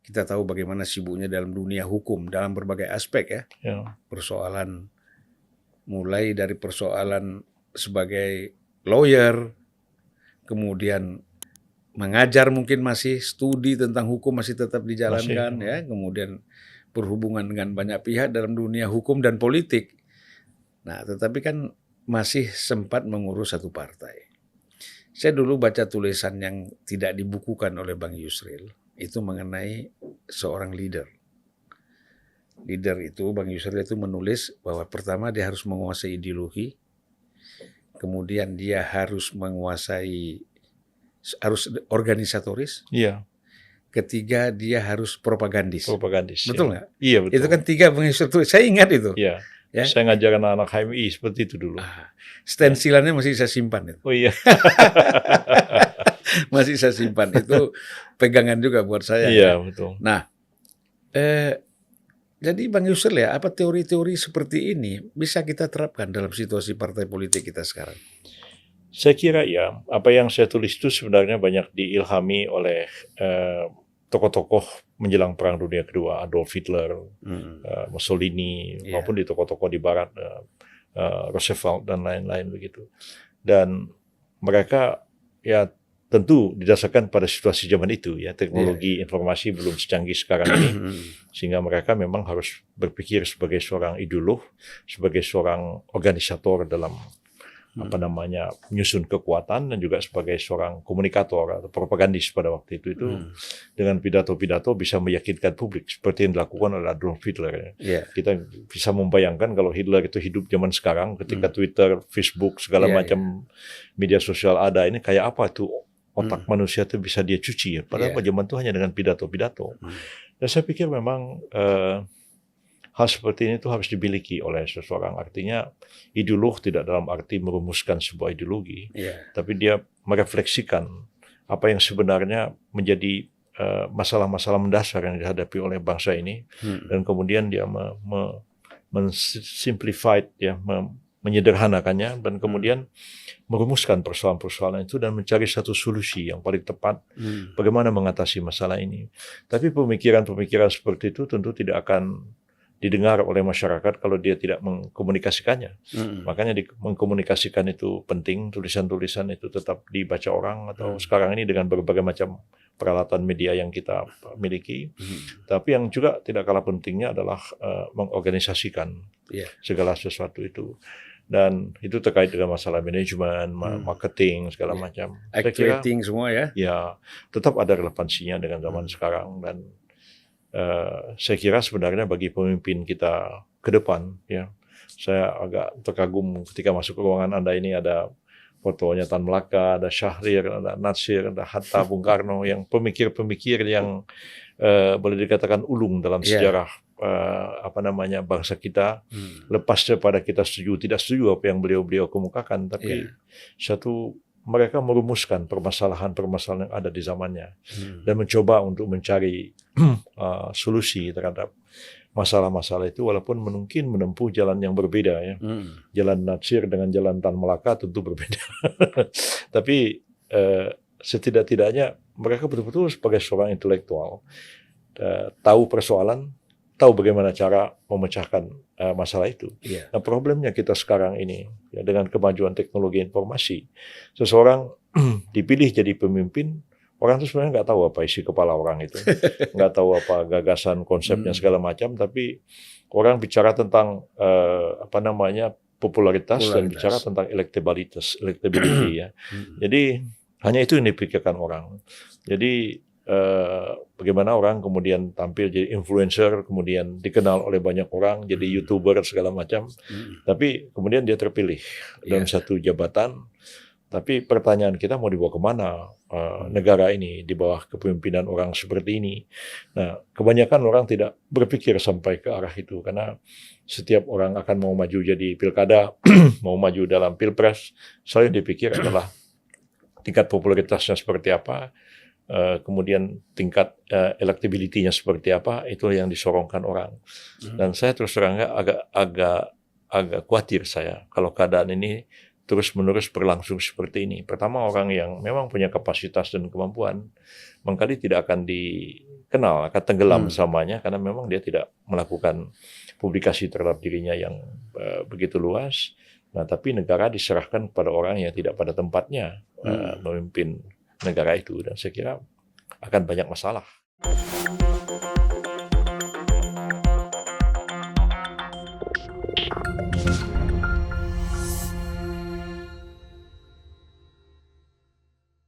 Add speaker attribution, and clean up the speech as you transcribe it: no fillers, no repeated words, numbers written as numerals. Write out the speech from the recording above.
Speaker 1: kita tahu bagaimana sibuknya dalam dunia hukum, dalam berbagai aspek ya.
Speaker 2: Ya.
Speaker 1: Persoalan, mulai dari persoalan sebagai lawyer, kemudian mengajar mungkin masih, studi tentang hukum masih tetap dijalankan
Speaker 2: Masih.
Speaker 1: ya, kemudian berhubungan dengan banyak pihak dalam dunia hukum dan politik. Nah, tetapi kan masih sempat mengurus satu partai. Saya dulu baca tulisan yang tidak dibukukan oleh Bang Yusril, itu mengenai seorang leader. Leader itu, Bang Yusril itu menulis bahwa pertama dia harus menguasai ideologi, kemudian dia harus menguasai, harus organisatoris,
Speaker 2: Iya,
Speaker 1: ketiga dia harus propagandis.
Speaker 2: propagandis.
Speaker 1: Betul
Speaker 2: Ya.
Speaker 1: nggak?
Speaker 2: Iya, betul.
Speaker 1: Itu kan 3 Bang Yusril tulis. Saya ingat itu.
Speaker 2: Iya.
Speaker 1: Ya.
Speaker 2: Saya ngajar anak-anak HMI seperti itu dulu.
Speaker 1: Stensilannya masih saya simpan itu.
Speaker 2: Oh iya.
Speaker 1: Masih saya simpan. Itu pegangan juga buat saya.
Speaker 2: Iya,
Speaker 1: ya.
Speaker 2: betul.
Speaker 1: Nah, jadi Bang Yusril ya, apa teori-teori seperti ini bisa kita terapkan dalam situasi partai politik kita sekarang?
Speaker 2: Saya kira ya, apa yang saya tulis itu sebenarnya banyak diilhami oleh tokoh-tokoh menjelang Perang Dunia Kedua, Adolf Hitler, Mussolini, maupun di tokoh-tokoh di Barat, Roosevelt dan lain-lain begitu. Dan mereka ya tentu didasarkan pada situasi zaman itu ya, teknologi informasi belum secanggih sekarang ini, sehingga mereka memang harus berpikir sebagai seorang ideolog, sebagai seorang organisator dalam menyusun kekuatan, dan juga sebagai seorang komunikator atau propagandis pada waktu itu dengan pidato-pidato bisa meyakinkan publik seperti yang dilakukan oleh Adolf Hitler. Kita bisa membayangkan kalau Hitler itu hidup zaman sekarang ketika Twitter, Facebook, segala macam media sosial ada, ini kayak apa tuh otak manusia itu bisa dia cuci ya. Padahal zaman itu hanya dengan pidato-pidato. Dan saya pikir memang hal seperti ini tuh harus dimiliki oleh seseorang. Artinya ideolog tidak dalam arti merumuskan sebuah ideologi, tapi dia merefleksikan apa yang sebenarnya menjadi masalah-masalah mendasar yang dihadapi oleh bangsa ini, dan kemudian dia mensimplified ya, menyederhanakannya, dan kemudian merumuskan persoalan-persoalan itu dan mencari satu solusi yang paling tepat bagaimana mengatasi masalah ini. Tapi pemikiran-pemikiran seperti itu tentu tidak akan didengar oleh masyarakat kalau dia tidak mengkomunikasikannya. Makanya mengkomunikasikan itu penting, tulisan-tulisan itu tetap dibaca orang, atau sekarang ini dengan berbagai macam peralatan media yang kita miliki. Tapi yang juga tidak kalah pentingnya adalah mengorganisasikan segala sesuatu itu. Dan itu terkait dengan masalah manajemen, marketing, segala macam.
Speaker 1: Activating semua ya.
Speaker 2: Ya, tetap ada relevansinya dengan zaman sekarang. Dan saya kira sebenarnya bagi pemimpin kita ke depan, ya, saya agak terkagum ketika masuk ke ruangan Anda ini ada fotonya Tan Melaka, ada Syahrir, ada Natsir, ada Hatta, Bung Karno, yang pemikir-pemikir yang boleh dikatakan ulung dalam sejarah bangsa kita. Lepas daripada kita setuju tidak setuju apa yang beliau-beliau kemukakan, tapi mereka merumuskan permasalahan-permasalahan yang ada di zamannya dan mencoba untuk mencari solusi terhadap masalah-masalah itu, walaupun mungkin menempuh jalan yang berbeda ya. Jalan Natsir dengan jalan Tan Melaka tentu berbeda. Tapi setidak-tidaknya mereka betul-betul sebagai seorang intelektual tahu persoalan, tahu bagaimana cara memecahkan masalah itu. Nah, problemnya kita sekarang ini ya, dengan kemajuan teknologi informasi, seseorang dipilih jadi pemimpin, orang itu sebenarnya nggak tahu apa isi kepala orang itu, nggak tahu apa gagasan, konsepnya segala macam, tapi orang bicara tentang popularitas dan bicara tentang electability ya. Jadi hanya itu yang dipikirkan orang. Jadi bagaimana orang kemudian tampil jadi influencer, kemudian dikenal oleh banyak orang, jadi YouTuber segala macam, tapi kemudian dia terpilih dalam satu jabatan. Tapi pertanyaan kita, mau dibawa kemana negara ini di bawah kepemimpinan orang seperti ini? Nah, kebanyakan orang tidak berpikir sampai ke arah itu, karena setiap orang akan mau maju jadi pilkada, mau maju dalam pilpres, selalu dipikir adalah tingkat popularitasnya seperti apa, kemudian tingkat electability-nya seperti apa, itu yang disorongkan orang. Dan saya terus terang agak khawatir saya kalau keadaan ini terus-menerus berlangsung seperti ini. Pertama, orang yang memang punya kapasitas dan kemampuan mengkali tidak akan kenal, akan tenggelam
Speaker 1: Hmm.
Speaker 2: bersamanya karena memang dia tidak melakukan publikasi terhadap dirinya yang begitu luas. Nah, tapi negara diserahkan pada orang yang tidak pada tempatnya memimpin negara itu, dan saya kira akan banyak masalah.